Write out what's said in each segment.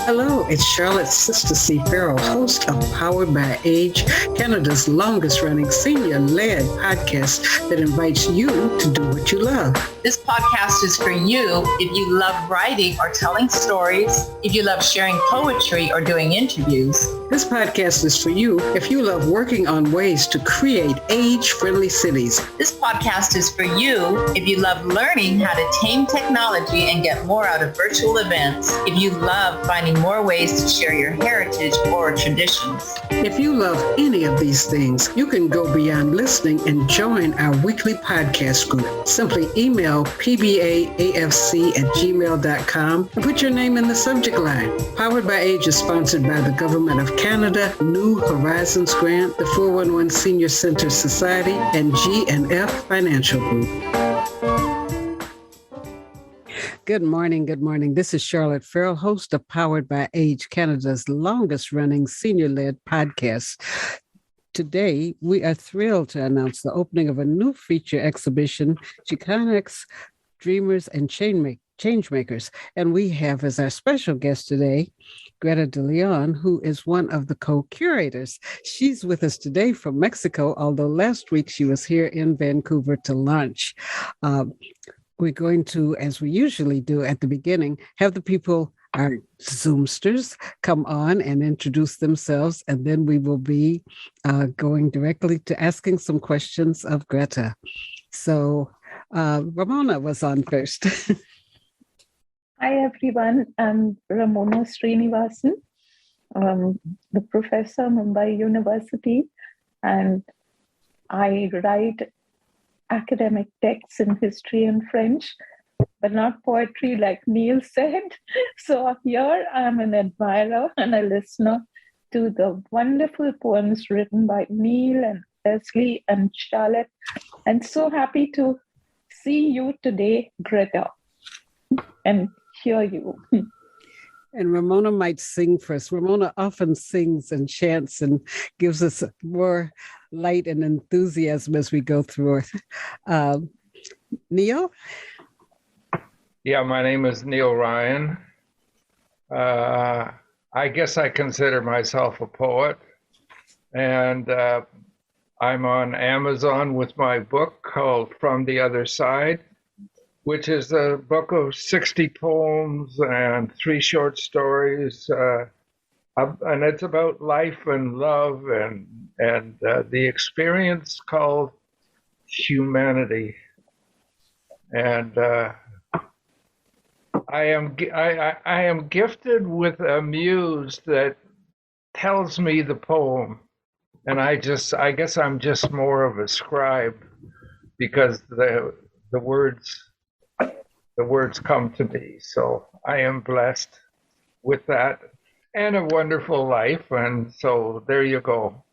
Hello, it's Charlotte Sister C. Farrell, host of Powered by Age, Canada's longest-running senior-led podcast that invites you to do what you love. This podcast is for you if you love writing or telling stories, if you love sharing poetry or doing interviews. This podcast is for you if you love working on ways to create age-friendly cities. This podcast is for you if you love learning how to tame technology and get more out of virtual events, if you love finding more ways to share your heritage or traditions. If you love any of these things, you can go beyond listening and join our weekly podcast group. Simply email pbaafc@gmail.com and put your name in the subject line. Powered by Age is sponsored by the Government of Canada, New Horizons Grant, the 411 Senior Center Society, and G&F Financial Group. Good morning. Good morning. This is Charlotte Farrell, host of Powered by Age, Canada's longest-running senior-led podcast. Today, we are thrilled to announce the opening of a new feature exhibition, Xicanex, Dreamers and Changemakers. And we have as our special guest today, Greta de Leon, who is one of the co-curators. She's with us today from Mexico, although last week she was here in Vancouver to lunch. We're going to, as we usually do at the beginning, have the people, our Zoomsters, come on and introduce themselves, and then we will be going directly to asking some questions of Greta. So Ramona was on first. Hi, everyone. I'm Ramona Srinivasan, the professor, Mumbai University, and I write academic texts in history and French, but not poetry like Neall said. So here I'm an admirer and a listener to the wonderful poems written by Neall and Leslie and Charlotte. And so happy to see you today, Greta, and hear you. And Ramona might sing for us. Ramona often sings and chants and gives us more light and enthusiasm as we go through it. Neall? Yeah, my name is Neall Ryon. I guess I consider myself a poet. And I'm on Amazon with my book called From the Other Side, which is a book of 60 poems and 3 short stories. And it's about life and love and the experience called humanity. And I am gifted with a muse that tells me the poem. And I guess I'm just more of a scribe because the words come to me. So I am blessed with that and a wonderful life. And so there you go.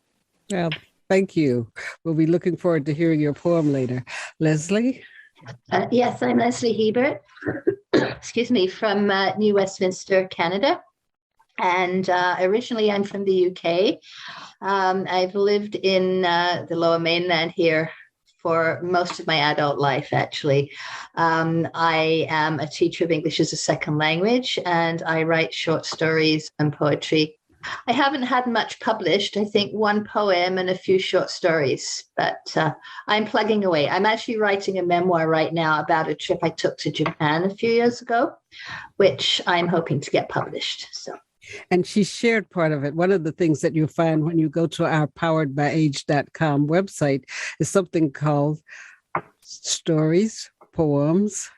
Well, thank you. We'll be looking forward to hearing your poem later. Leslie? Yes, I'm Leslie Hebert, excuse me, from New Westminster, Canada. And originally I'm from the UK. I've lived in the Lower Mainland here for most of my adult life, actually. I am a teacher of English as a second language, and I write short stories and poetry. I haven't had much published, I think 1 poem and a few short stories, but I'm plugging away. I'm actually writing a memoir right now about a trip I took to Japan a few years ago, which I'm hoping to get published. So. And she shared part of it. One of the things that you find when you go to our poweredbyage.com website is something called stories, poems,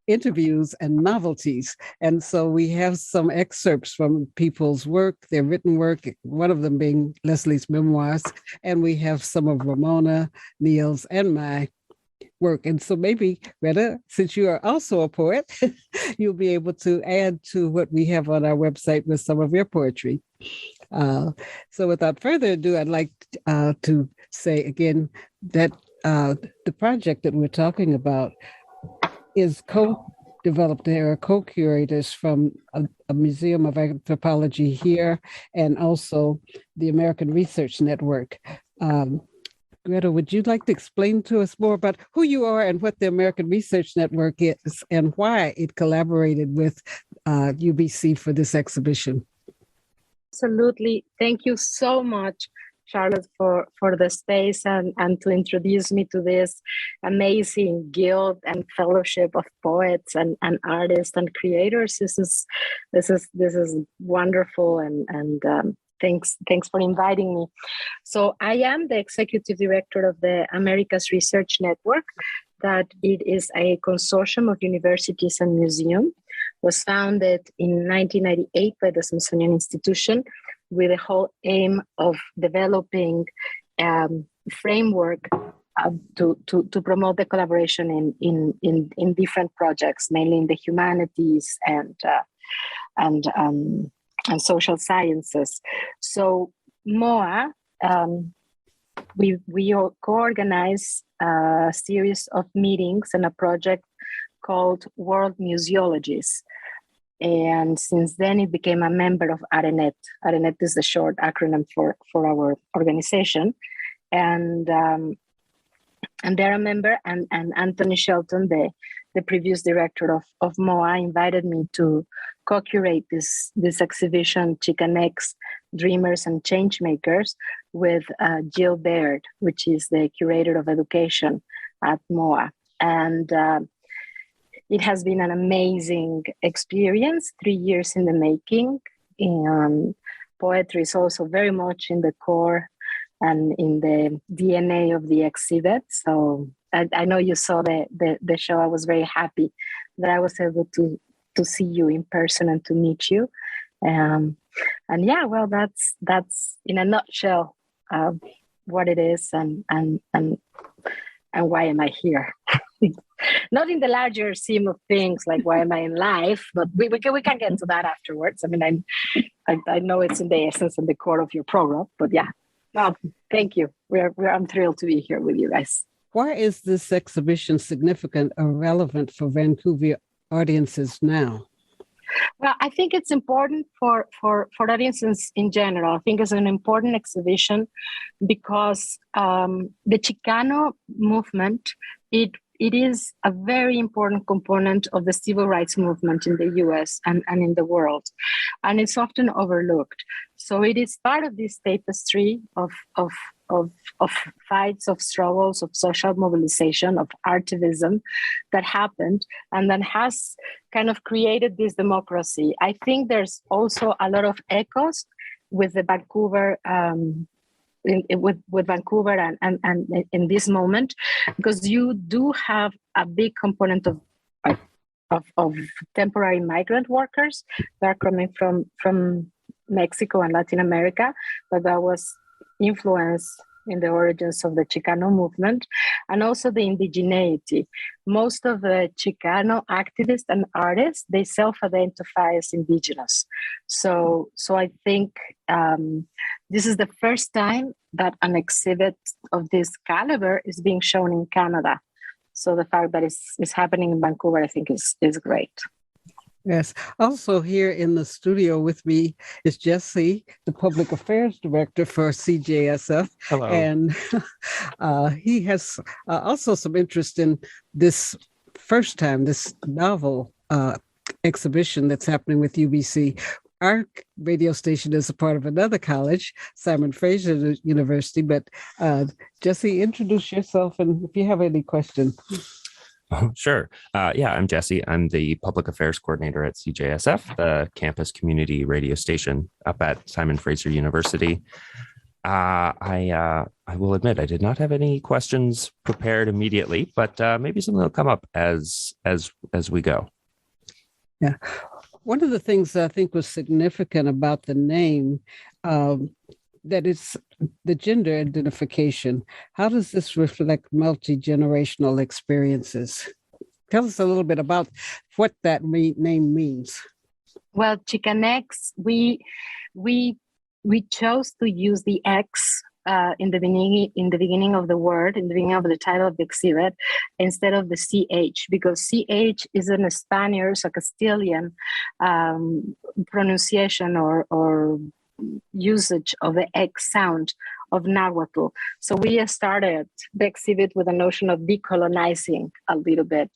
interviews, and novelties. And so we have some excerpts from people's work, their written work, one of them being Leslie's memoirs. And we have some of Ramona, Neall's, and my work. And so maybe, Greta, since you are also a poet, you'll be able to add to what we have on our website with some of your poetry. So without further ado, I'd like to say again that the project that we're talking about is co-developed. There are co-curators from a Museum of Anthropology here and also the American Research Network. Greta, would you like to explain to us more about who you are and what the American Research Network is and why it collaborated with UBC for this exhibition. Absolutely. Thank you so much, Charlotte, for the space and to introduce me to this amazing guild and fellowship of poets and artists and creators. This is wonderful, and thanks for inviting me. So I am the executive director of the Americas Research Network. That it is a consortium of universities and museums. Was founded in 1998 by the Smithsonian Institution with the whole aim of developing framework to promote the collaboration in different projects, mainly in the humanities and social sciences. So MOA, we co-organize a series of meetings and a project called World Museologies. And since then, it became a member of ARENET. ARENET is the short acronym for our organization. And they're a member, and Anthony Shelton, the previous director of MOA, invited me to co-curate this exhibition, Xicanex, Dreamers and Changemakers, with Jill Baird, which is the curator of education at MOA. And it has been an amazing experience, 3 years in the making. And poetry is also very much in the core and in the DNA of the exhibit. So I know you saw the show. I was very happy that I was able to see you in person and to meet you. And yeah, well, that's in a nutshell what it is and why am I here. Not in the larger scheme of things, like why am I in life, but we can get to that afterwards. I mean, I know it's in the essence and the core of your program, but yeah. Well, thank you. I'm thrilled to be here with you guys. Why is this exhibition significant or relevant for Vancouver audiences now? Well, I think it's important for audiences in general. I think it's an important exhibition because the Chicano movement, it is a very important component of the civil rights movement in the US and in the world. And it's often overlooked. So it is part of this tapestry of fights, of struggles, of social mobilization, of artivism that happened and then has kind of created this democracy. I think there's also a lot of echoes with the Vancouver with Vancouver and in this moment, because you do have a big component of temporary migrant workers that are coming from Mexico and Latin America, but that was influenced in the origins of the Chicano movement, and also the indigeneity. Most of the Chicano activists and artists, they self-identify as indigenous. So I think this is the first time that an exhibit of this caliber is being shown in Canada. So the fact that it's happening in Vancouver, I think is great. Yes. Also here in the studio with me is Jesse, the Public Affairs Director for Cjsf. Hello. And he has also some interest in this this novel exhibition that's happening with UBC. Our radio station is a part of another college, Simon Fraser University. But Jesse, introduce yourself and if you have any questions. Oh, sure. I'm Jesse. I'm the Public Affairs Coordinator at Cjsf, the campus community radio station up at Simon Fraser University. I will admit I did not have any questions prepared immediately, but maybe something will come up as we go. Yeah. One of the things I think was significant about the name, that it's the gender identification. How does this reflect multi-generational experiences? Tell us a little bit about what that name means. Well, Chicanex, we chose to use the X in the beginning of the word, in the beginning of the title of the exhibit, instead of the CH, because CH is in a Spanish, a Castilian pronunciation or usage of the X sound of Nahuatl. So we started the exhibit with a notion of decolonizing a little bit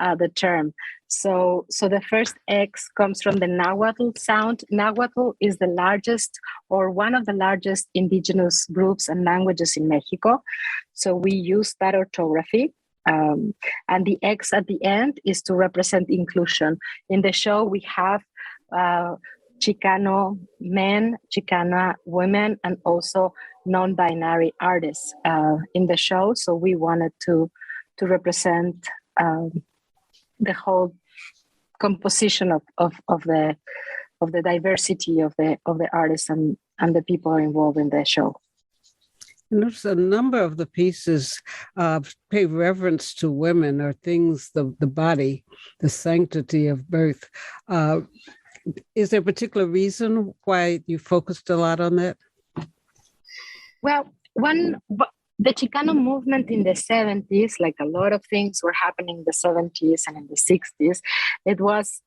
the term. So the first X comes from the Nahuatl sound. Nahuatl is the largest or one of the largest indigenous groups and languages in Mexico. So we use that orthography. And the X at the end is to represent inclusion. In the show, we have Chicano men, Chicana women, and also non-binary artists in the show. So we wanted to represent the whole composition of the diversity of the artists and the people involved in the show. Notice a number of the pieces pay reverence to women or things, the body, the sanctity of birth. Is there a particular reason why you focused a lot on that? Well, the Chicano movement in the 70s, like a lot of things were happening in the 70s and in the 60s, it was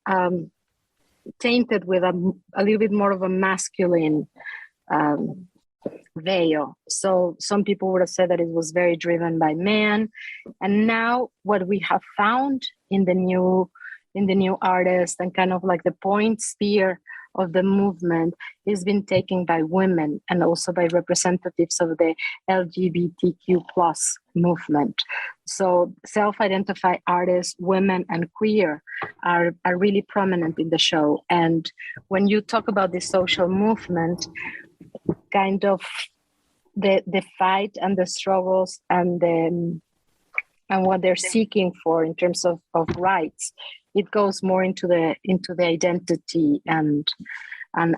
tainted with a little bit more of a masculine veil. So some people would have said that it was very driven by men. And now what we have found in the new artists and kind of like the point spear of the movement is been taken by women and also by representatives of the LGBTQ plus movement. So self-identified artists, women and queer are really prominent in the show. And when you talk about the social movement, kind of the fight and the struggles and what they're seeking for in terms of rights, it goes more into the identity and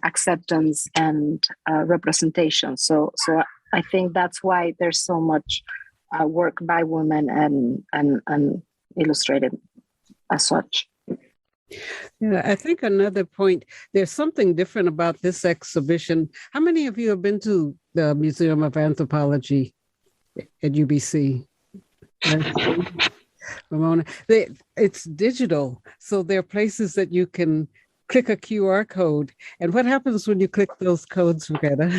acceptance and representation. So I think that's why there's so much work by women and illustrated as such. Yeah, I think another point, there's something different about this exhibition. How many of you have been to the Museum of Anthropology at UBC? Ramona, it's digital, so there are places that you can click a QR code. And what happens when you click those codes, Greta?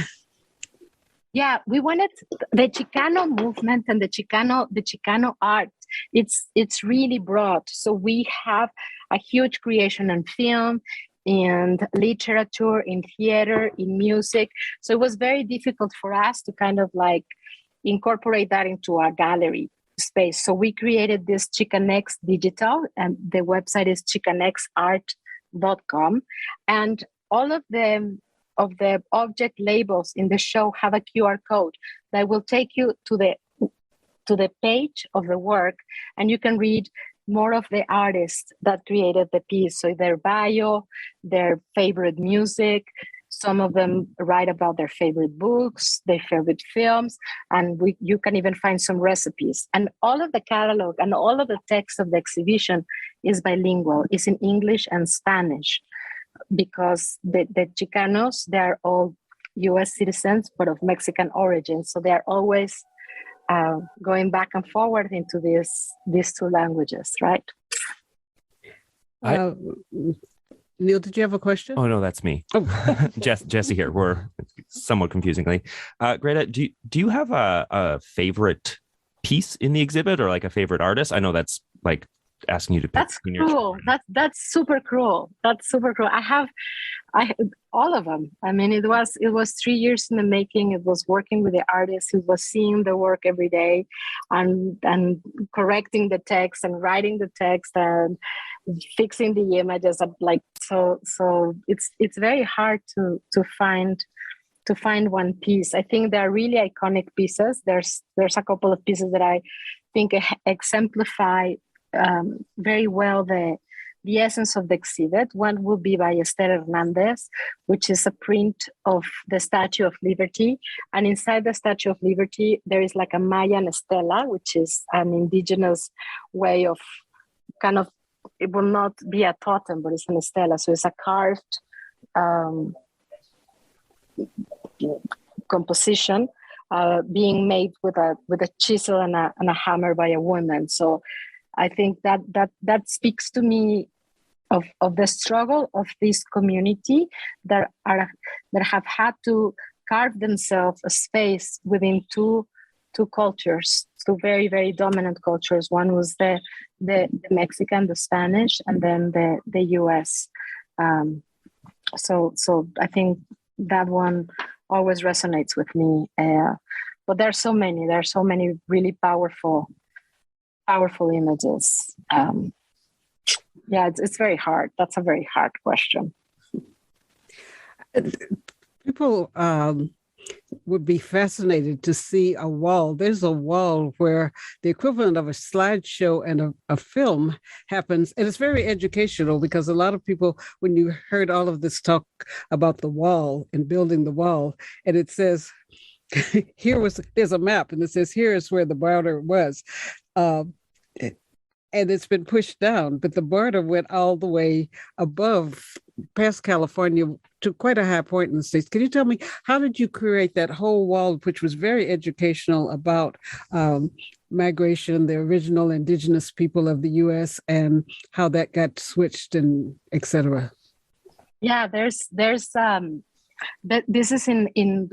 Yeah, we wanted the Chicano movement and the Chicano art. It's really broad. So we have a huge creation in film, in literature, in theater, in music. So it was very difficult for us to kind of like incorporate that into our gallery space. So we created this Xicanex digital, and the website is chicanexart.com. And all of the object labels in the show have a QR code that will take you to the page of the work, and you can read more of the artists that created the piece. So their bio, their favorite music. Some of them write about their favorite books, their favorite films, and you can even find some recipes. And all of the catalog and all of the text of the exhibition is bilingual. It's in English and Spanish, because the Chicanos, they're all US citizens, but of Mexican origin. So they're always going back and forward into these two languages, right? Neal, did you have a question? Oh, no, that's me. Oh. Jesse here. We're somewhat confusingly. Greta, do you have a favorite piece in the exhibit or like a favorite artist? I know that's like asking you to pick. That's cruel. That's super cruel. That's super cruel. I have all of them. I mean, it was 3 years in the making. It was working with the artist who was seeing the work every day and correcting the text and writing the text and fixing the images. Like so it's very hard to find one piece. I think there are really iconic pieces. There's a couple of pieces that I think exemplify very well the essence of the exhibit. One will be by Esther Hernandez, which is a print of the Statue of Liberty. And inside the Statue of Liberty, there is like a Mayan stela, which is an indigenous way of kind of, it will not be a totem, but it's an stela. So it's a carved composition being made with a chisel and a hammer by a woman. So I think that speaks to me of the struggle of this community that have had to carve themselves a space within two two cultures, two very, very dominant cultures. One was the Mexican, the Spanish, and then the US. So I think that one always resonates with me. But there are so many really powerful images. It's very hard. That's a very hard question. People would be fascinated to see a wall. There's a wall where the equivalent of a slideshow and a film happens. And it's very educational because a lot of people, when you heard all of this talk about the wall and building the wall, and it says, there's a map and it says, here is where the border was. And it's been pushed down, but the border went all the way above, past California, to quite a high point in the States. Can you tell me, how did you create that whole wall, which was very educational about migration, the original indigenous people of the U.S., and how that got switched and et cetera? Yeah, this is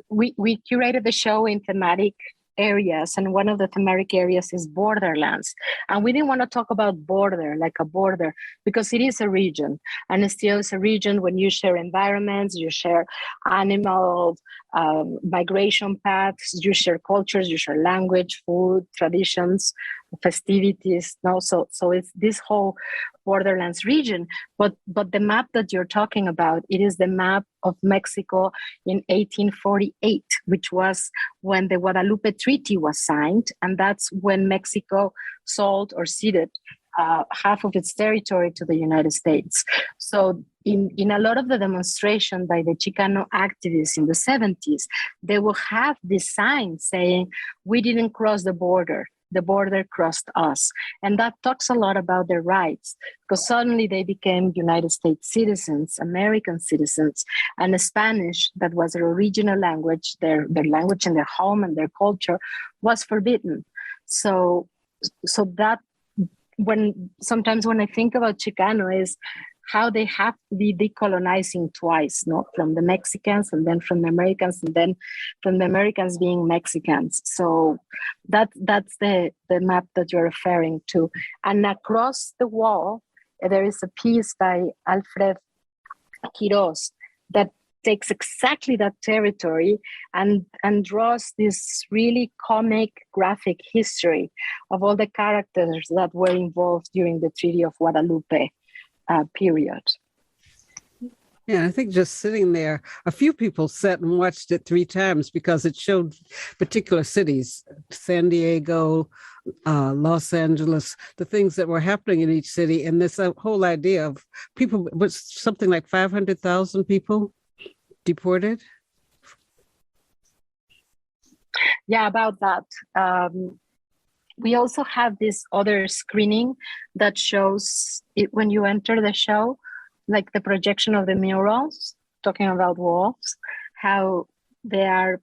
we curated the show in thematic areas, and one of the thematic areas is borderlands, and we didn't want to talk about border like a border because it is a region, and it still is a region. When you share environments, you share animal migration paths, you share cultures, you share language, food, traditions, festivities. So it's this whole borderlands region. But the map that you're talking about, it is the map of Mexico in 1848, which was when the Guadalupe Treaty was signed, and that's when Mexico sold or ceded half of its territory to the United States. So in a lot of the demonstration by the Chicano activists in the 70s, they will have this sign saying, we didn't cross the border crossed us. And that talks a lot about their rights, because suddenly they became United States citizens, American citizens, and Spanish, that was their original language, their language in their home and their culture, was forbidden. So that sometimes when I think about Chicano is how they have to be decolonizing twice, from the Mexicans and then from the Americans and then from the Americans being Mexicans. So that's the map that you're referring to. And across the wall, there is a piece by Alfred Quiroz that takes exactly that territory and draws this really comic, graphic history of all the characters that were involved during the Treaty of Guadalupe period. Yeah, I think just sitting there, a few people sat and watched it 3 times because it showed particular cities, San Diego, Los Angeles, the things that were happening in each city. And this whole idea of people, was something like 500,000 people deported? Yeah, about that. We also have this other screening that shows it when you enter the show, like the projection of the murals, talking about walls, how they are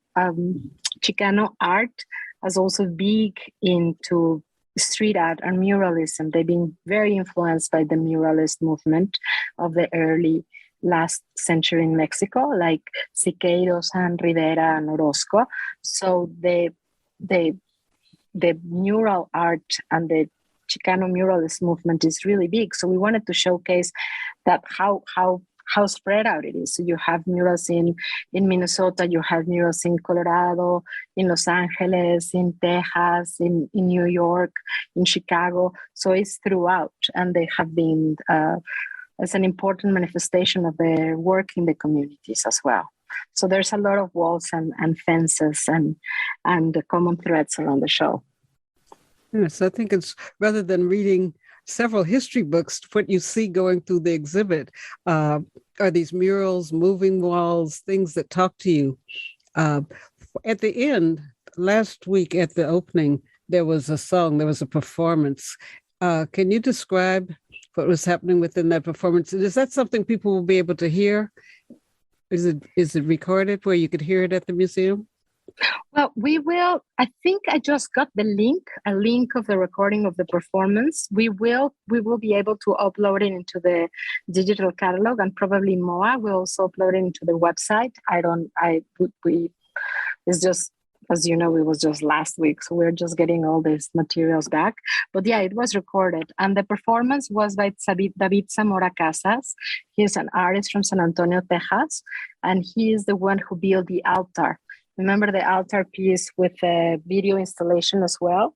Chicano art as also big into street art and muralism. They've been very influenced by the muralist movement of the early last century in Mexico, like Siqueiros and Rivera and Orozco. So the mural art and the Chicano muralist movement is really big. So we wanted to showcase that how spread out it is. So you have murals in Minnesota, you have murals in Colorado, in Los Angeles, in Texas, in New York, in Chicago. So it's throughout, and they have been as an important manifestation of their work in the communities as well. So there's a lot of walls and fences and the common threads around the show. Yes, I think it's, rather than reading several history books, what you see going through the exhibit are these murals, moving walls, things that talk to you. At the end, last week at the opening, there was a song, there was a performance. Can you describe what was happening within that performance? Is that something people will be able to hear? Is it recorded where you could hear it at the museum? Well, we will. I think I just got a link of the recording of the performance. We will be able to upload it into the digital catalog, and probably MOA will also upload it into the website. It's just as you know, it was just last week, so we're just getting all these materials back. But yeah, it was recorded, and the performance was by David Zamora Casas. He's an artist from San Antonio, Texas, and he is the one who built the altar. Remember the altar piece with the video installation as well?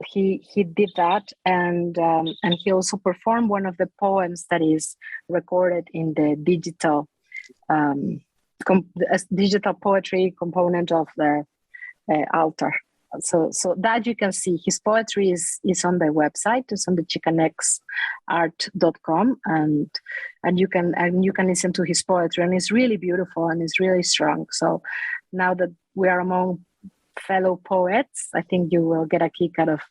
He did that, and he also performed one of the poems that is recorded in the digital digital poetry component of the altar. So that you can see his poetry is on the website. It's on the Xicanexart.com, and you can listen to his poetry, and it's really beautiful and it's really strong. So now that we are among fellow poets, I think you will get a kick out of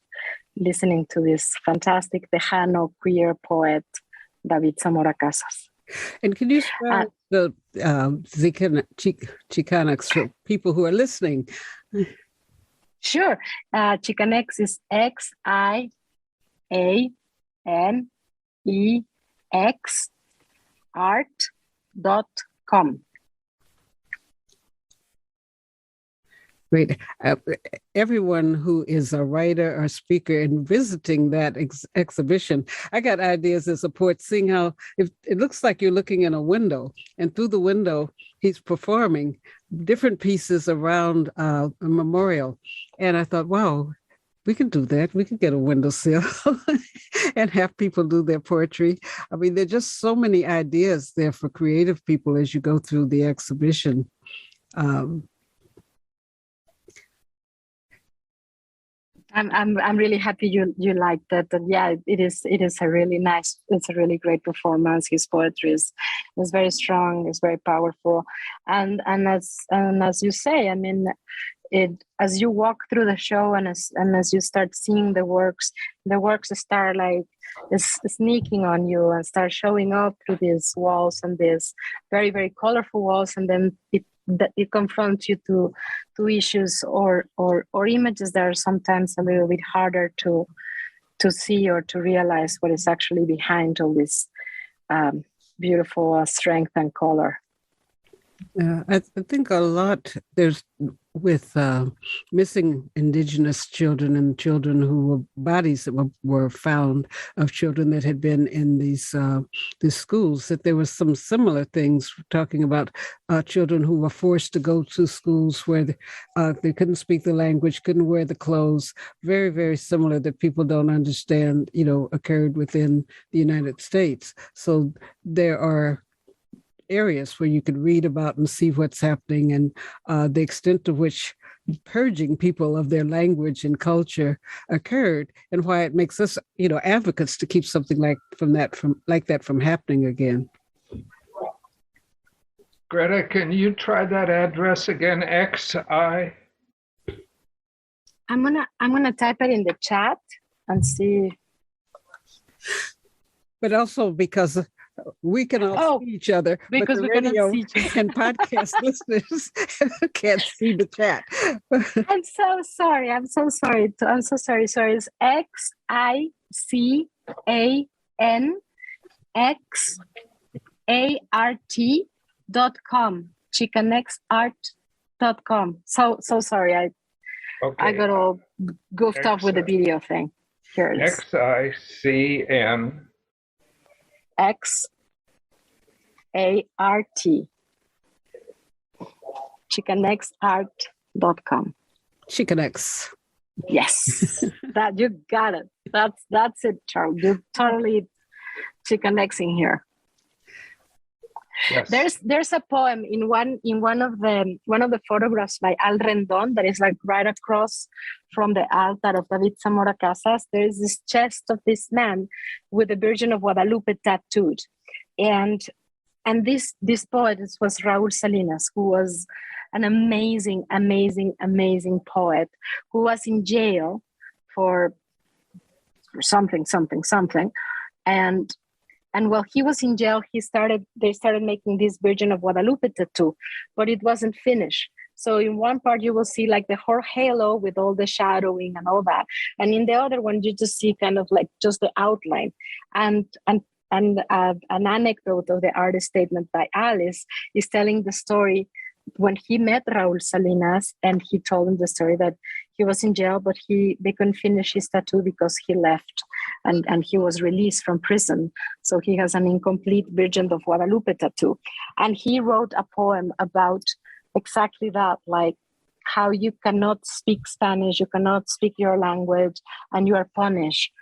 listening to this fantastic Tejano queer poet, David Zamora Casas. And can you spell the Xicanex for people who are listening? Sure. Xicanex is Xianex art.com. Great. Everyone who is a writer or speaker and visiting that exhibition, I got ideas as a poet, seeing how it looks like you're looking in a window, and through the window, he's performing different pieces around a memorial. And I thought, wow, we can do that. We can get a windowsill and have people do their poetry. I mean, there are just so many ideas there for creative people as you go through the exhibition. I'm really happy you liked that. And yeah, it is a really nice, it's a really great performance. His poetry is very strong, it's very powerful. And as you say, I mean, as you walk through the show and as you start seeing the works start like sneaking on you and start showing up through these walls, and these very, very colorful walls, and then it confronts you to issues or images that are sometimes a little bit harder to see or to realize what is actually behind all this beautiful strength and color. I think a lot there's with missing indigenous children and children who were bodies that were found of children that had been in these schools, that there were some similar things talking about children who were forced to go to schools where they couldn't speak the language, couldn't wear the clothes, very, very similar that people don't understand, occurred within the United States. So there are areas where you could read about and see what's happening, and the extent to which purging people of their language and culture occurred, and why it makes us, advocates to keep something like that from happening again. Greta, can you try that address again? XI. I'm gonna type it in the chat and see. But also because we can all see each other, because but the we radio see each other. and podcast listeners can't see the chat. I'm so sorry. It's Xicanexart.com. Xicanexart.com. So sorry. I got all goofed up with the video thing. Here it is. XICN. XART. Xicanexart.com. Xicanex. Yes, that you got it. That's it, Charles. You're totally Xicanexing here. Yes. There's a poem in one of the photographs by Al Rendon that is like right across from the altar of David Zamora Casas. There is this chest of this man with the Virgin of Guadalupe tattooed, and this poet was Raúl Salinas, who was an amazing poet who was in jail for something, and while he was in jail, they started making this Virgin of Guadalupe tattoo, but it wasn't finished. So in one part you will see like the whole halo with all the shadowing and all that, and in the other one you just see kind of like just the outline. And an anecdote of the artist statement by Alice is telling the story when he met Raul Salinas, and he told him the story that he was in jail, but they couldn't finish his tattoo because he left, and he was released from prison. So he has an incomplete Virgin of Guadalupe tattoo. And he wrote a poem about exactly that, like how you cannot speak Spanish, you cannot speak your language, and you are punished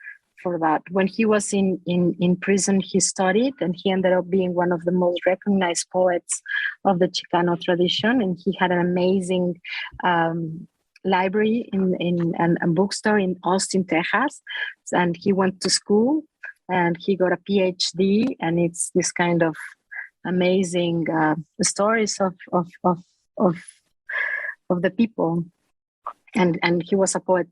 for that. When he was in prison, he studied, and he ended up being one of the most recognized poets of the Chicano tradition. And he had an amazing library in a bookstore in Austin, Texas. And he went to school, and he got a PhD. And it's this kind of amazing stories of the people. And he was a poet.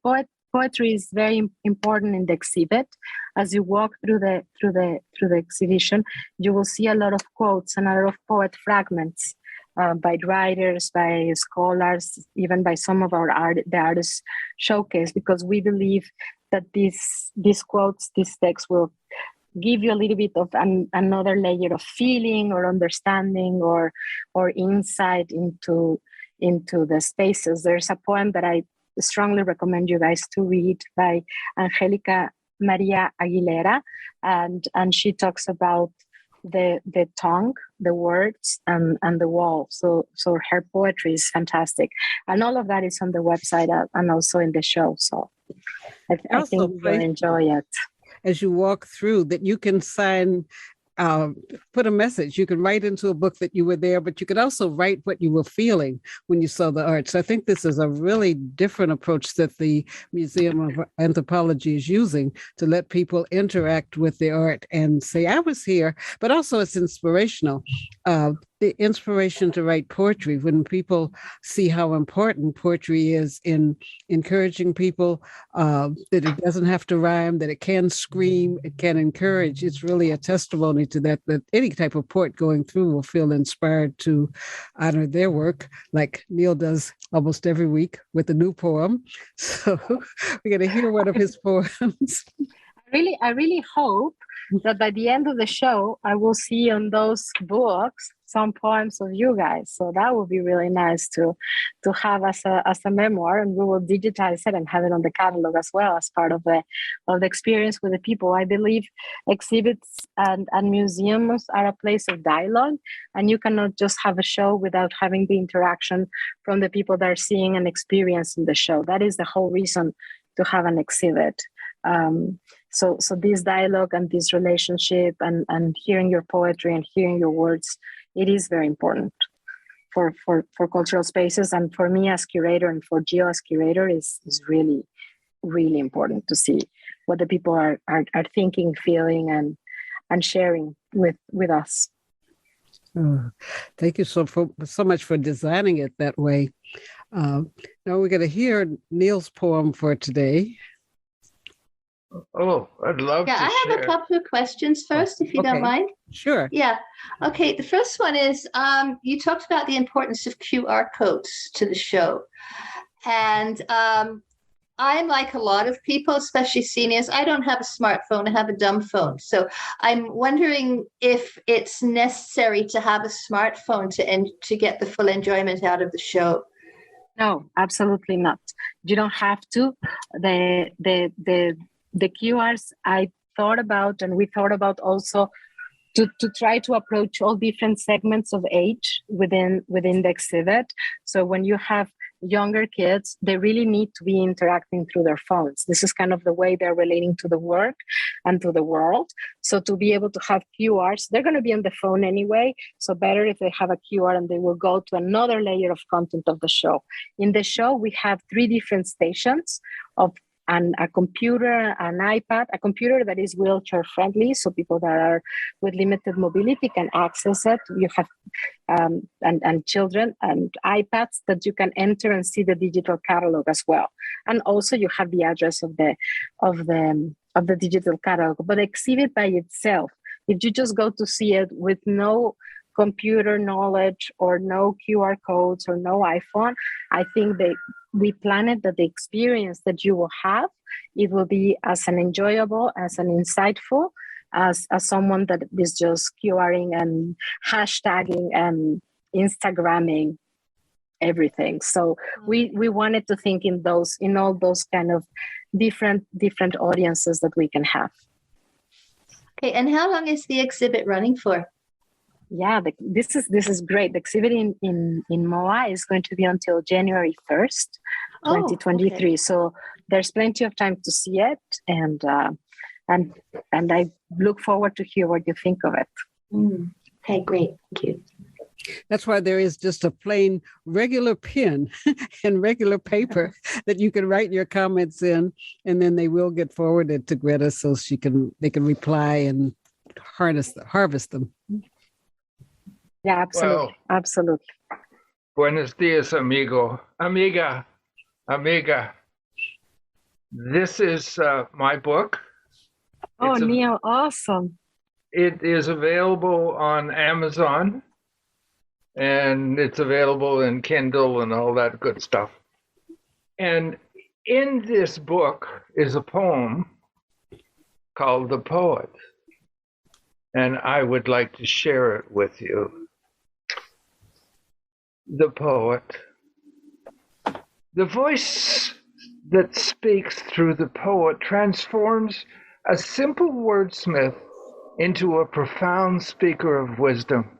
Poetry is very important in the exhibit. As you walk through the exhibition, you will see a lot of quotes and a lot of poet fragments by writers, by scholars, even by some of the artists showcase, because we believe that these quotes, these texts will give you a little bit of another layer of feeling or understanding or insight into the spaces. There's a poem that I strongly recommend you guys to read by Anjelica Maria Aguilera, and she talks about the tongue, the words, and the wall. So her poetry is fantastic, and all of that is on the website and also in the show. So I think you'll enjoy it. As you walk through, that you can sign. Put a message. You can write into a book that you were there, but you could also write what you were feeling when you saw the art. So I think this is a really different approach that the Museum of Anthropology is using to let people interact with the art and say, I was here, but also it's inspirational. The inspiration to write poetry, when people see how important poetry is in encouraging people, that it doesn't have to rhyme, that it can scream, it can encourage. It's really a testimony to that any type of poet going through will feel inspired to honor their work, like Neall does almost every week with a new poem. So we're going to hear one of his poems. I really hope that by the end of the show, I will see on those books some poems of you guys. So that would be really nice to have as a memoir, and we will digitize it and have it on the catalog as well as part of the experience with the people. I believe exhibits and museums are a place of dialogue, and you cannot just have a show without having the interaction from the people that are seeing and experiencing the show. That is the whole reason to have an exhibit. So this dialogue and this relationship and hearing your poetry and hearing your words, it is very important for cultural spaces. And for me as curator and for Gio as curator is really, really important to see what the people are thinking, feeling, and sharing with us. Oh, thank you so much for designing it that way. Now we're going to hear Neall's poem for today. Oh, I'd love to I have share. a couple of questions first, if you don't mind. Sure. Yeah. Okay. The first one is you talked about the importance of QR codes to the show. And I'm like a lot of people, especially seniors. I don't have a smartphone. I have a dumb phone. So I'm wondering if it's necessary to have a smartphone to get the full enjoyment out of the show. No, absolutely not. You don't have to. The QRs I thought about, and we thought about also to try to approach all different segments of age within the exhibit. So when you have younger kids, they really need to be interacting through their phones. This is kind of the way they're relating to the work and to the world. So to be able to have QRs, they're going to be on the phone anyway. So better if they have a QR and they will go to another layer of content of the show. In the show, we have 3 different stations of a computer, an iPad, a computer that is wheelchair friendly, so people that are with limited mobility can access it. You have and children and iPads that you can enter and see the digital catalog as well. And also you have the address of the digital catalog. But the exhibit by itself, if you just go to see it with no computer knowledge or no QR codes or no iPhone, I think we plan it that the experience that you will have, it will be as an enjoyable, as an insightful, as someone that is just QRing and hashtagging and Instagramming everything. So we wanted to think in all those kind of different audiences that we can have. Okay, and how long is the exhibit running for? Yeah, this is great. The exhibit in MOA is going to be until January 1st, 2023. Okay. So there's plenty of time to see it, and I look forward to hear what you think of it. Okay, great. Thank you. That's why there is just a plain regular pen and regular paper that you can write your comments in, and then they will get forwarded to Greta so they can reply and harvest them. Yeah, absolutely. Well, absolutely. Buenos dias, amiga. This is my book. Oh, Neall, awesome. It is available on Amazon, and it's available in Kindle and all that good stuff. And in this book is a poem called The Poet, and I would like to share it with you. The Poet. The voice that speaks through the poet transforms a simple wordsmith into a profound speaker of wisdom,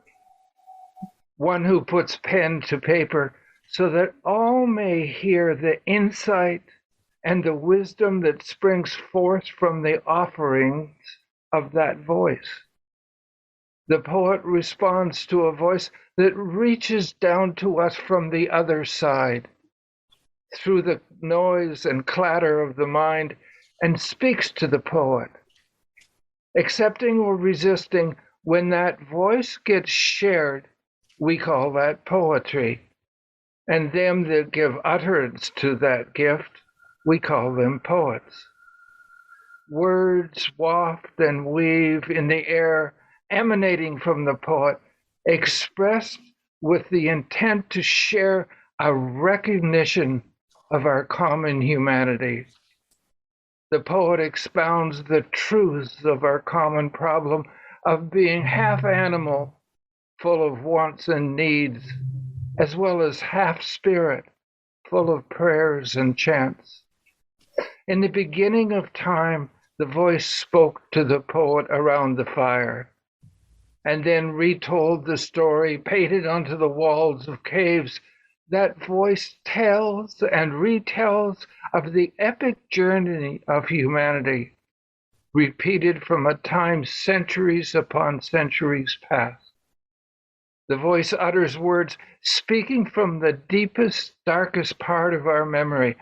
one who puts pen to paper so that all may hear the insight and the wisdom that springs forth from the offerings of that voice. The poet responds to a voice that reaches down to us from the other side, through the noise and clatter of the mind, and speaks to the poet. Accepting or resisting, when that voice gets shared, we call that poetry. And them that give utterance to that gift, we call them poets. Words waft and weave in the air, emanating from the poet, expressed with the intent to share a recognition of our common humanity. The poet expounds the truths of our common problem of being half animal, full of wants and needs, as well as half spirit, full of prayers and chants. In the beginning of time, the voice spoke to the poet around the fire, and then retold the story painted onto the walls of caves. That voice tells and retells of the epic journey of humanity, repeated from a time centuries upon centuries past. The voice utters words speaking from the deepest, darkest part of our memory,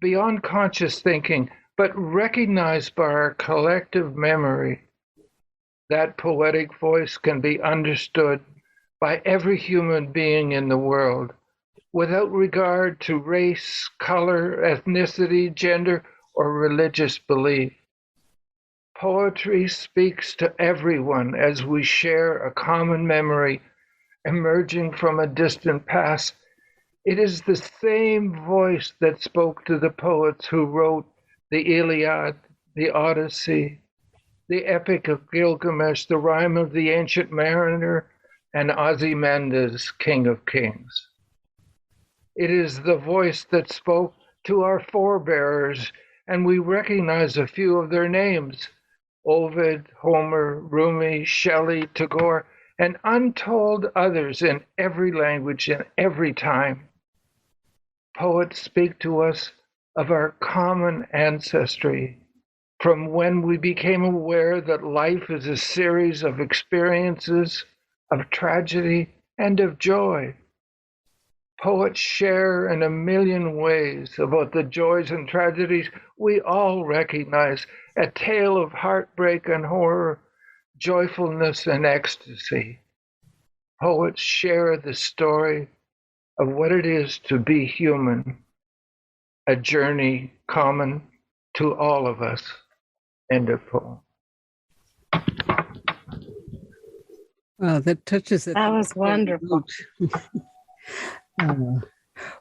beyond conscious thinking, but recognized by our collective memory. That poetic voice can be understood by every human being in the world, without regard to race, color, ethnicity, gender, or religious belief. Poetry speaks to everyone as we share a common memory emerging from a distant past. It is the same voice that spoke to the poets who wrote the Iliad, the Odyssey, the Epic of Gilgamesh, the Rime of the Ancient Mariner, and Ozymandias, King of Kings. It is the voice that spoke to our forebears, and we recognize a few of their names: Ovid, Homer, Rumi, Shelley, Tagore, and untold others in every language and every time. Poets speak to us of our common ancestry, from when we became aware that life is a series of experiences of tragedy and of joy. Poets share in a million ways about the joys and tragedies we all recognize, a tale of heartbreak and horror, joyfulness and ecstasy. Poets share the story of what it is to be human, a journey common to all of us. End of poem. Wow, that touches it. That was wonderful.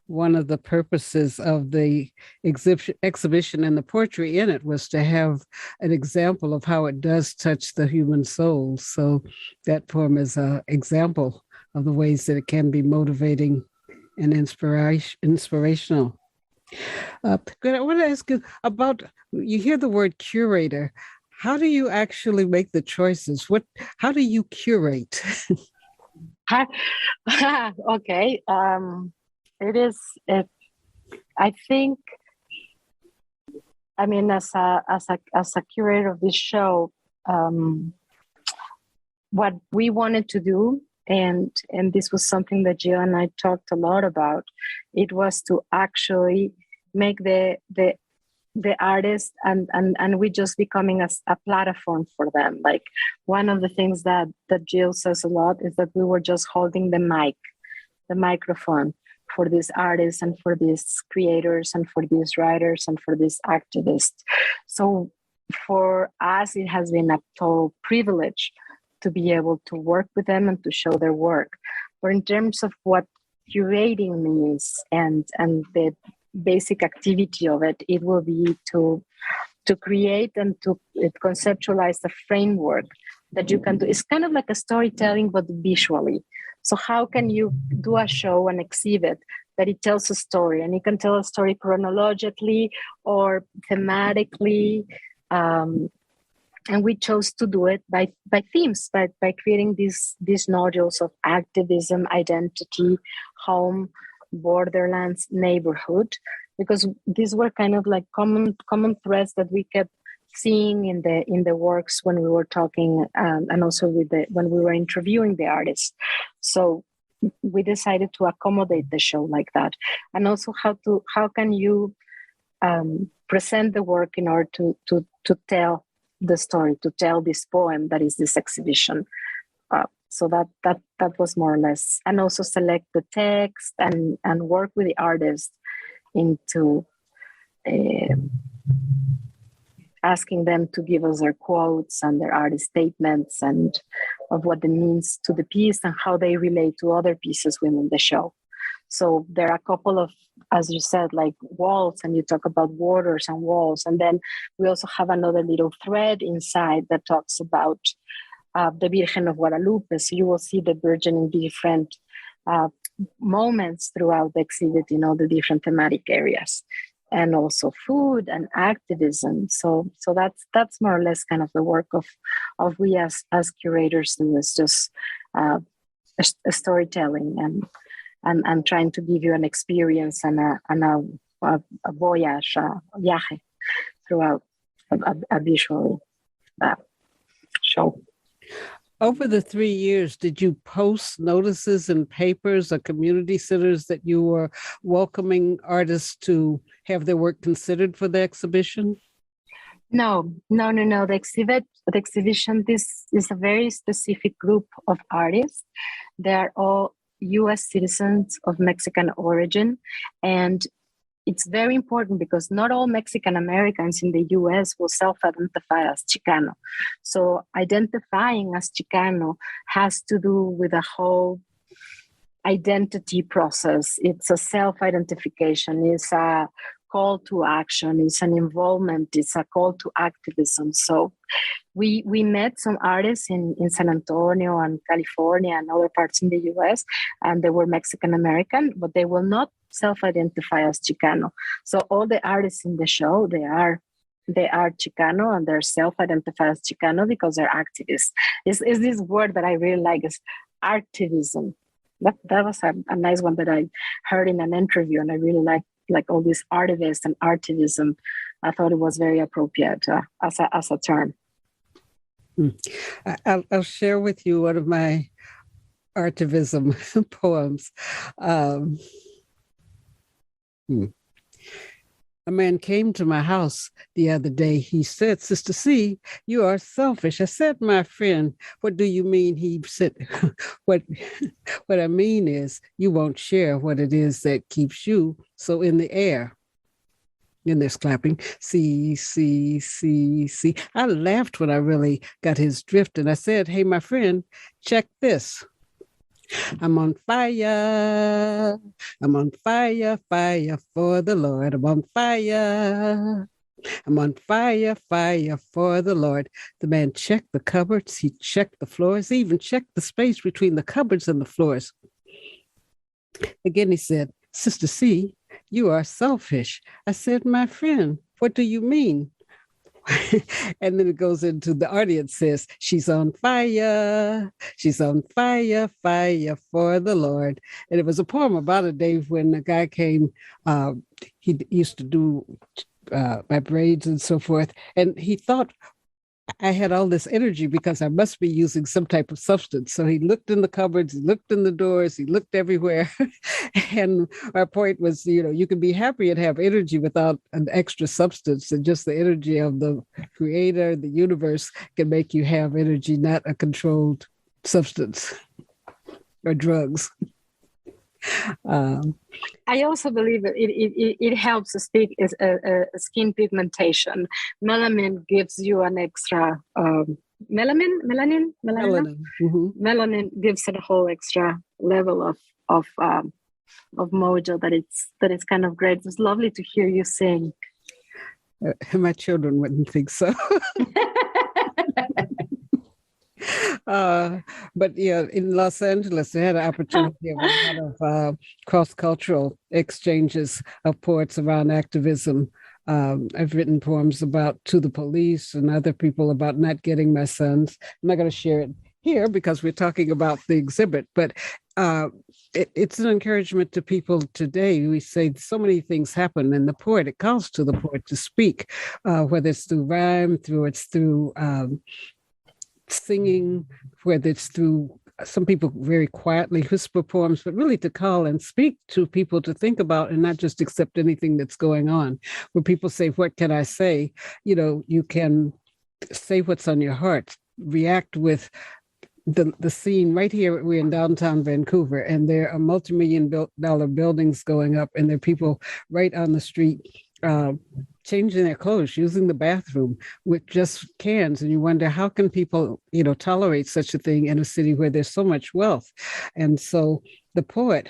One of the purposes of the exhibition and the poetry in it was to have an example of how it does touch the human soul. So that poem is an example of the ways that it can be motivating and inspirational. Greta, I want to ask you about, you hear the word curator. How do you actually make the choices? How do you curate? Okay. I think, I mean, as a curator of this show, what we wanted to do, and this was something that Jill and I talked a lot about, it was to actually make the artist and we just becoming a platform for them. Like, one of the things that Jill says a lot is that we were just holding the microphone for these artists and for these creators and for these writers and for these activists. So for us, it has been a total privilege to be able to work with them and to show their work. But in terms of what curating means and the basic activity of it, it will be to create and to conceptualize the framework that you can do. It's kind of like a storytelling, but visually. So how can you do a show, an exhibit, that it tells a story, and it can tell a story chronologically or thematically, and we chose to do it by themes, by creating these nodules of activism, identity, home, borderlands, neighborhood, because these were kind of like common threads that we kept seeing in the works when we were talking, and also when we were interviewing the artists. So we decided to accommodate the show like that, and also how can you present the work in order to tell the story, to tell this poem that is this exhibition. So that was more or less, and also select the text and work with the artist into asking them to give us their quotes and their artist statements and of what it means to the piece and how they relate to other pieces within the show. So there are a couple of, as you said, like walls, and you talk about waters and walls. And then we also have another little thread inside that talks about the Virgin of Guadalupe. So you will see the Virgin in different moments throughout the exhibit in all the different thematic areas, and also food and activism. So that's more or less kind of the work of we as curators do, is just a storytelling and trying to give you an experience and a voyage, a viaje throughout a visual show. Over the 3 years, did you post notices in papers or community centers that you were welcoming artists to have their work considered for the exhibition? No. The exhibition, this is a very specific group of artists. They are all U.S. citizens of Mexican origin, and it's very important because not all Mexican Americans in the U.S. will self-identify as Chicano. So identifying as Chicano has to do with a whole identity process. It's a self-identification. It's a call to action. It's an involvement. It's a call to activism. So we met some artists in San Antonio and California and other parts in the U.S., and they were Mexican American, but they will not self-identify as Chicano. So all the artists in the show, they are Chicano, and they're self-identify as Chicano because they're activists. Is this word that I really like, is activism. That was a nice one that I heard in an interview, and I really like all this artivist and artivism. I thought it was very appropriate as a term. I'll share with you one of my artivism poems. A man came to my house the other day. He said, "Sister C, you are selfish." I said, "My friend, what do you mean?" He said, what I mean is you won't share what it is that keeps you so in the air. And there's clapping. See. I laughed when I really got his drift. And I said, "Hey, my friend, check this. I'm on fire. I'm on fire, fire for the Lord. I'm on fire. I'm on fire, fire for the Lord." The man checked the cupboards. He checked the floors. He even checked the space between the cupboards and the floors. Again, he said, Sister C, you are selfish. I said, my friend, what do you mean? And then it goes into the audience says, she's on fire. She's on fire, fire for the Lord. And it was a poem about a day when a guy came, he used to do my braids and so forth. And he thought I had all this energy because I must be using some type of substance. So he looked in the cupboards, he looked in the doors, he looked everywhere. And my point was, you can be happy and have energy without an extra substance. And just the energy of the creator, the universe can make you have energy, not a controlled substance or drugs. I also believe that it helps to speak is skin pigmentation. Melanin gives you an extra melanin. Mm-hmm. Melanin gives it a whole extra level of mojo that it's kind of great. It's lovely to hear you sing. My children wouldn't think so. But yeah, in Los Angeles, I had an opportunity of a lot of cross-cultural exchanges of poets around activism. I've written poems about To the Police and other people about not getting my sons. I'm not going to share it here because we're talking about the exhibit, but it's an encouragement to people today. We say so many things happen, and it calls to the poet to speak, whether it's through rhyme, through singing, whether it's through some people very quietly whisper poems, but really to call and speak to people to think about and not just accept anything that's going on. When people say, what can I say? You can say what's on your heart, react with the scene right here. We're in downtown Vancouver, and there are multi-million-dollar buildings going up, and there are people right on the street changing their clothes, using the bathroom with just cans. And you wonder, how can people, tolerate such a thing in a city where there's so much wealth? And so the poet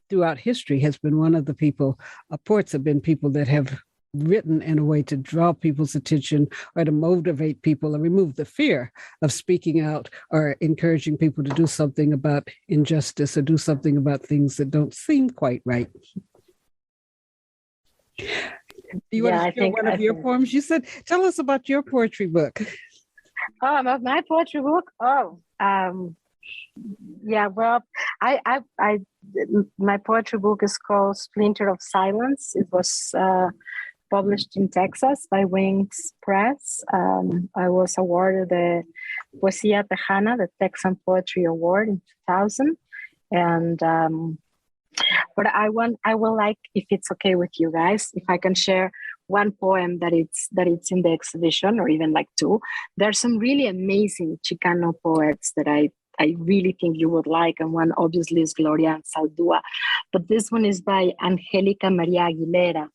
throughout history has been one of the people, poets have been people that have written in a way to draw people's attention or to motivate people and remove the fear of speaking out or encouraging people to do something about injustice or do something about things that don't seem quite right. Do you want to share one of your poems? You said, tell us about your poetry book. Oh, about my poetry book? Yeah, well, I my poetry book is called Splinter of Silence. It was published in Texas by Wings Press. I was awarded the Poesía Tejana, the Texan Poetry Award in 2000. And but I will like, if it's okay with you guys, if I can share one poem that it's in the exhibition, or even like two. There's some really amazing Chicano poets that I really think you would like, and one obviously is Gloria Saldúa, but this one is by Anjelica Maria Aguilera,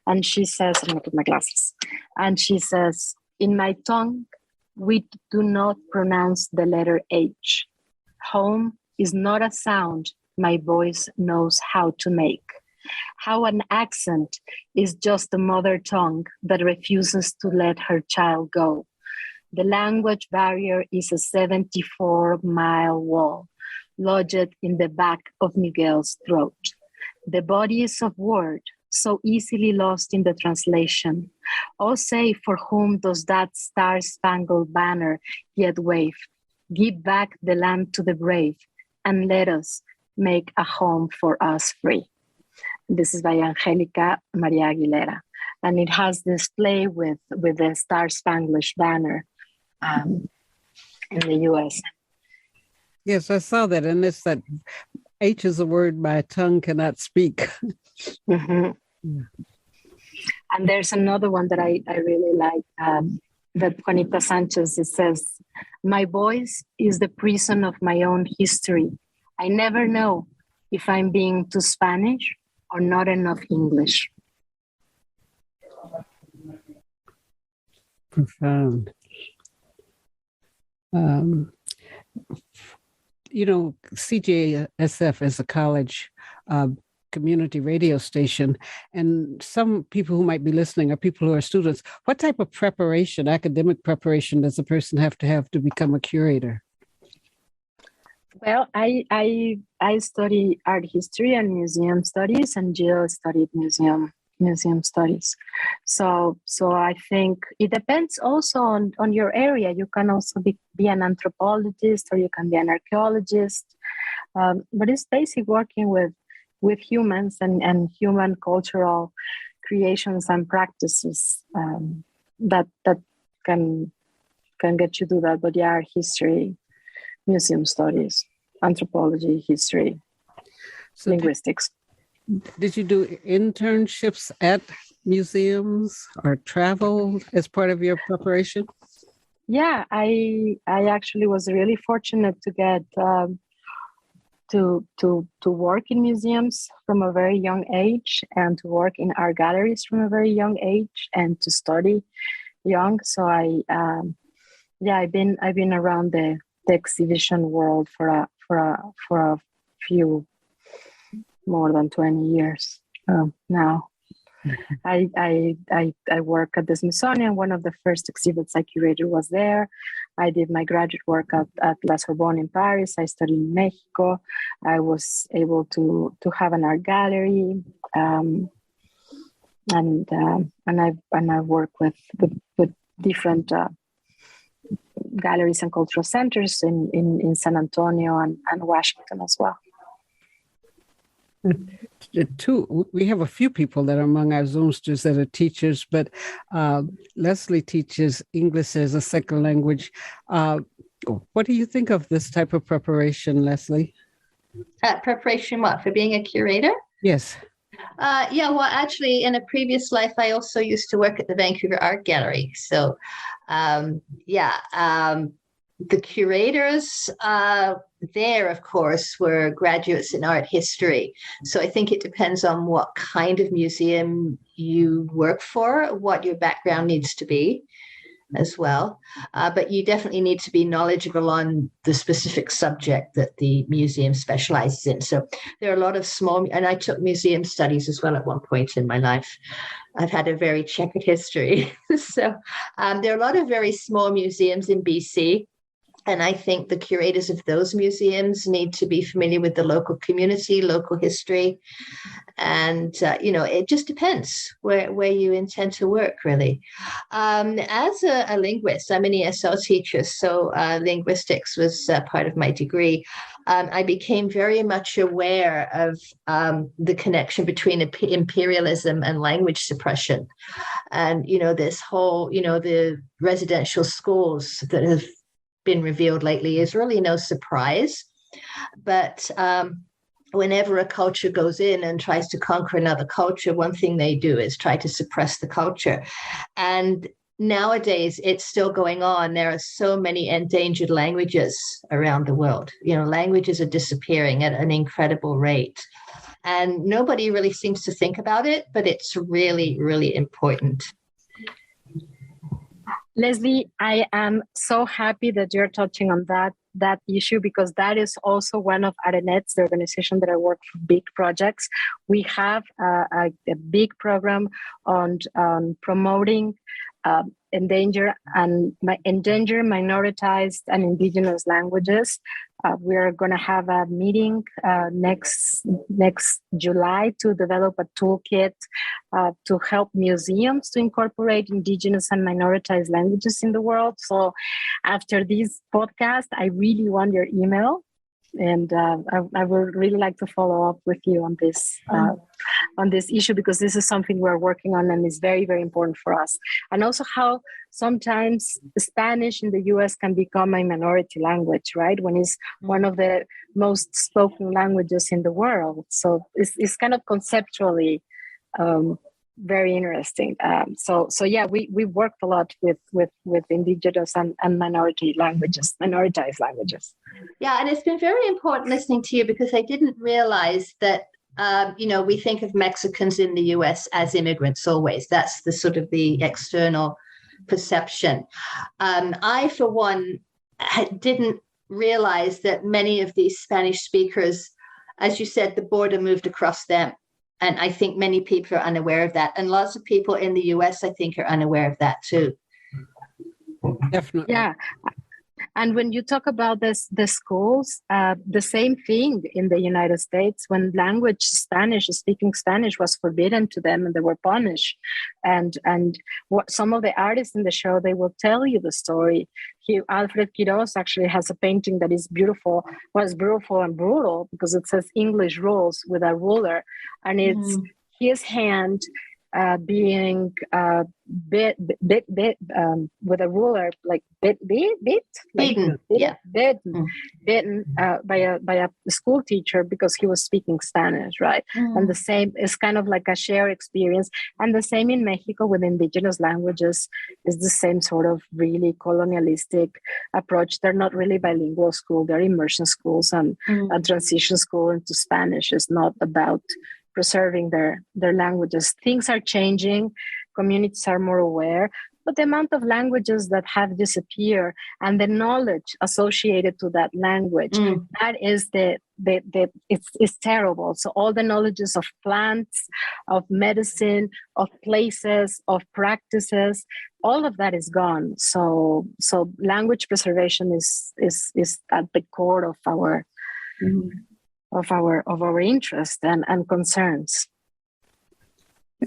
and she says, I'm gonna put my glasses, and she says, in my tongue, we do not pronounce the letter H. Home is not a sound my voice knows how to make. How an accent is just the mother tongue that refuses to let her child go. The language barrier is a 74-mile wall lodged in the back of Miguel's throat. The bodies of word so easily lost in the translation. Oh, say for whom does that star-spangled banner yet wave? Give back the land to the brave and let us make a home for us free. This is by Anjelica Maria Aguilera. And it has this play with the Star-Spangled Banner in the US. Yes, I saw that. And it's that H is a word my tongue cannot speak. Mm-hmm. Yeah. And there's another one that I really like, that Juanita Sanchez, it says, my voice is the prison of my own history. I never know if I'm being too Spanish or not enough English. Profound. Cjsf is a college community radio station, and some people who might be listening are people who are students. What type of preparation, academic preparation, does a person have to become a curator? Well, I study art history and museum studies, and Jill studied museum studies. So I think it depends also on your area. You can also be an anthropologist, or you can be an archaeologist. But it's basically working with humans and human cultural creations and practices that can get you to that. But yeah, art history, museum studies, anthropology, history, So linguistics. did you do internships at museums or travel as part of your preparation? Yeah, I actually was really fortunate to get to work in museums from a very young age, and to work in art galleries from a very young age, and to study young. So I've been around the exhibition world for a few more than 20 years now. I work at the Smithsonian. One of the first exhibits I curated was there. I did my graduate work at La Sorbonne in Paris. I studied in Mexico. I was able to have an art gallery, and I work with different galleries and cultural centers in San Antonio and Washington as well. We have a few people that are among our Zoomsters that are teachers, but Leslie teaches English as a second language. What do you think of this type of preparation, Leslie? Preparation what? For being a curator? Yes. Yeah, well, actually, in a previous life, I also used to work at the Vancouver Art Gallery. So, the curators there, of course, were graduates in art history. So I think it depends on what kind of museum you work for, what your background needs to be as well. But you definitely need to be knowledgeable on the specific subject that the museum specializes in. So there are a lot of small, and I took museum studies as well at one point in my life. I've had a very checkered history. So there are a lot of very small museums in BC. And I think the curators of those museums need to be familiar with the local community, local history. And, it just depends where you intend to work, really. As a linguist, I'm an ESL teacher, so linguistics was part of my degree. I became very much aware of the connection between imperialism and language suppression. And, this whole, the residential schools that have been revealed lately is really no surprise. But whenever a culture goes in and tries to conquer another culture, one thing they do is try to suppress the culture. And nowadays, it's still going on. There are so many endangered languages around the world. Languages are disappearing at an incredible rate. And nobody really seems to think about it, but it's really, really important. Leslie, I am so happy that you're touching on that issue, because that is also one of ARENET's, the organization that I work for, big projects. We have a big program on promoting endangered, minoritized, and indigenous languages. We're going to have a meeting next July to develop a toolkit to help museums to incorporate indigenous and minoritized languages in the world. So after this podcast, I really want your email, and I would really like to follow up with you on this issue, because this is something we're working on and is very, very important for us. And also how sometimes Spanish in the US can become a minority language, right? When it's one of the most spoken languages in the world. So it's kind of conceptually very interesting. So yeah, we worked a lot with indigenous and minoritized languages. Yeah, and it's been very important listening to you, because I didn't realize that we think of Mexicans in the US as immigrants always. That's the sort of the external perception. I, for one, didn't realize that many of these Spanish speakers, as you said, the border moved across them. And I think many people are unaware of that. And lots of people in the US, I think, are unaware of that too. Definitely. Yeah. And when you talk about the schools, the same thing in the United States, when speaking Spanish was forbidden to them and they were punished. And what some of the artists in the show, they will tell you the story. Alfred Quiros actually has a painting that is beautiful, was beautiful and brutal because it says English rules with a ruler. And it's his hand being bit with a ruler, like bitten by a school teacher because he was speaking Spanish, right? And the same is kind of like a shared experience, and the same in Mexico with indigenous languages is the same sort of really colonialistic approach. They're not really bilingual school; they're immersion schools, and a transition school into Spanish is not about preserving their languages. Things are changing, communities are more aware, but the amount of languages that have disappeared and the knowledge associated to that language, that is it's terrible. So all the knowledges of plants, of medicine, of places, of practices, all of that is gone. So language preservation is at the core of our interest and concerns.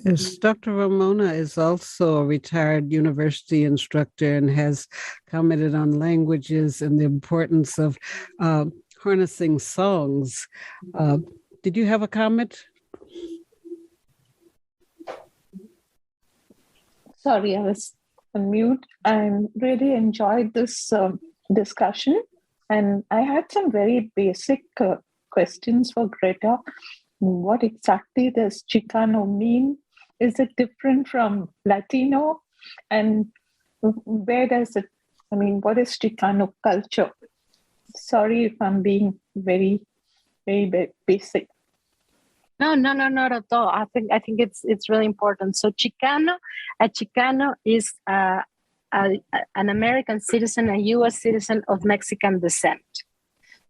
Yes, Dr. Ramona is also a retired university instructor and has commented on languages and the importance of harnessing songs. Did you have a comment? Sorry, I was on mute. I really enjoyed this discussion, and I had some very basic questions for Greta. What exactly does Chicano mean? Is it different from Latino? And where does it, what is Chicano culture? Sorry if I'm being very, very basic. No, not at all. I think it's really important. So Chicano is an American citizen, a U.S. citizen of Mexican descent.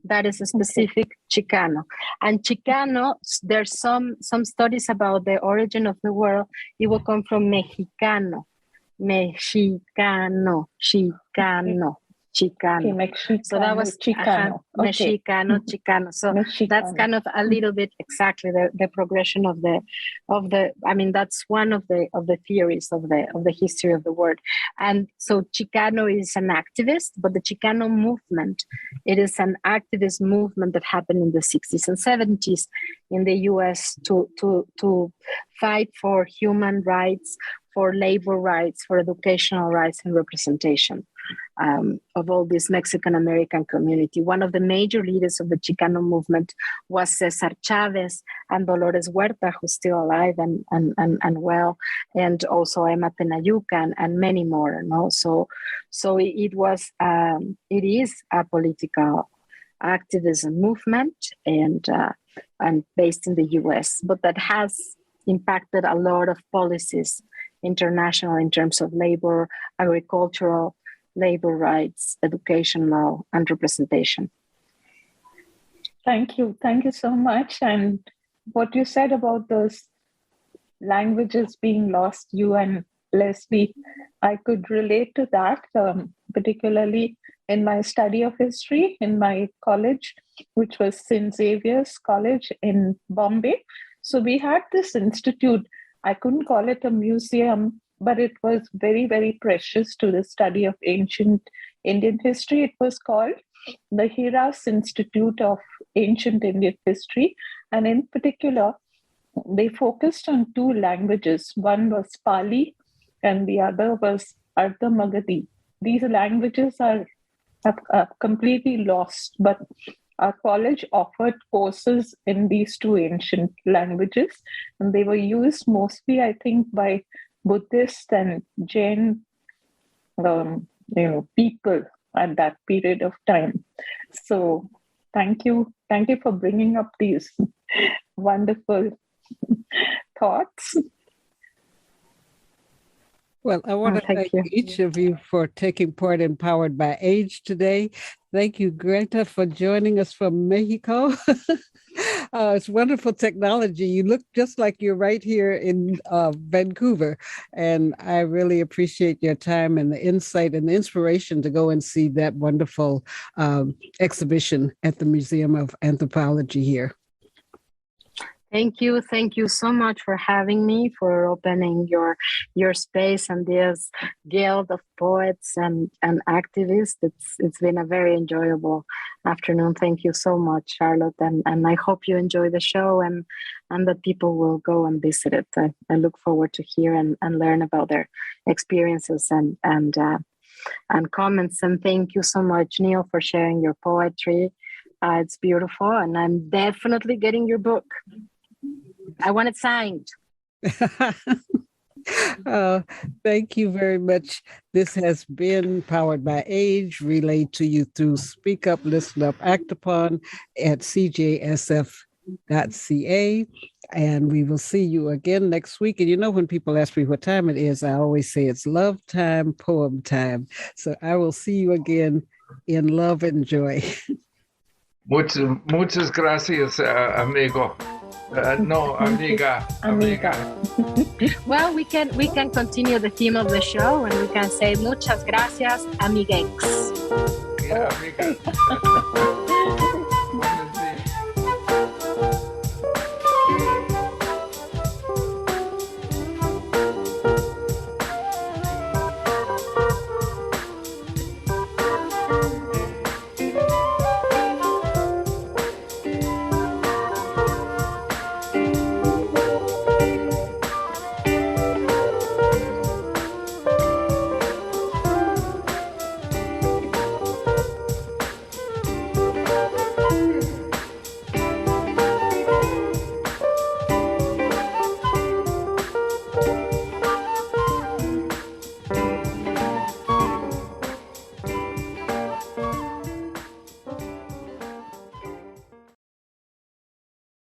That is a specific Chicano. And Chicano, there's some studies about the origin of the word. It will come from Mexicano. Chicano. Okay, so that was Chicano. Chicano. So Mexicano. That's kind of a little bit exactly the progression of the. That's one of the theories of the history of the word. And so Chicano is an activist, but the Chicano movement, it is an activist movement that happened in the 60s and 70s in the U.S. to fight for human rights, for labor rights, for educational rights and representation of all this Mexican American community. One of the major leaders of the Chicano movement was Cesar Chavez and Dolores Huerta, who's still alive and well, and also Emma Tenayuca and many more. No? So it is a political activism movement and based in the U.S., but that has impacted a lot of policies international in terms of labor, agricultural, labor rights, education law, and representation. Thank you so much. And what you said about those languages being lost, you and Leslie, I could relate to that, particularly in my study of history in my college, which was St. Xavier's College in Bombay. So we had this institute. I couldn't call it a museum, but it was very, very precious to the study of ancient Indian history. It was called the Heras Institute of Ancient Indian History. And in particular, they focused on two languages. One was Pali and the other was Ardha Magadhi. These languages are completely lost, but our college offered courses in these two ancient languages, and they were used mostly, I think, by Buddhist and Jain, people at that period of time. So, thank you for bringing up these wonderful thoughts. Well, I want to thank each of you for taking part in Powered by Age today. Thank you, Greta, for joining us from Mexico. It's wonderful technology. You look just like you're right here in Vancouver. And I really appreciate your time and the insight and the inspiration to go and see that wonderful exhibition at the Museum of Anthropology here. Thank you. Thank you so much for having me, for opening your space and this guild of poets and activists. It's been a very enjoyable afternoon. Thank you so much, Charlotte. And I hope you enjoy the show and that people will go and visit it. I look forward to hear and learn about their experiences and comments. And thank you so much, Neall, for sharing your poetry. It's beautiful, and I'm definitely getting your book. I want it signed. Thank you very much. This has been Powered by Age, relayed to you through Speak Up, Listen Up, Act Upon at Cjsf.ca. And we will see you again next week. And you know, when people ask me what time it is, I always say it's love time, poem time. So I will see you again in love and joy. Muchas gracias, amigo. No, amiga. Well, we can continue the theme of the show, and we can say muchas gracias, amiguex. Yeah, amiga.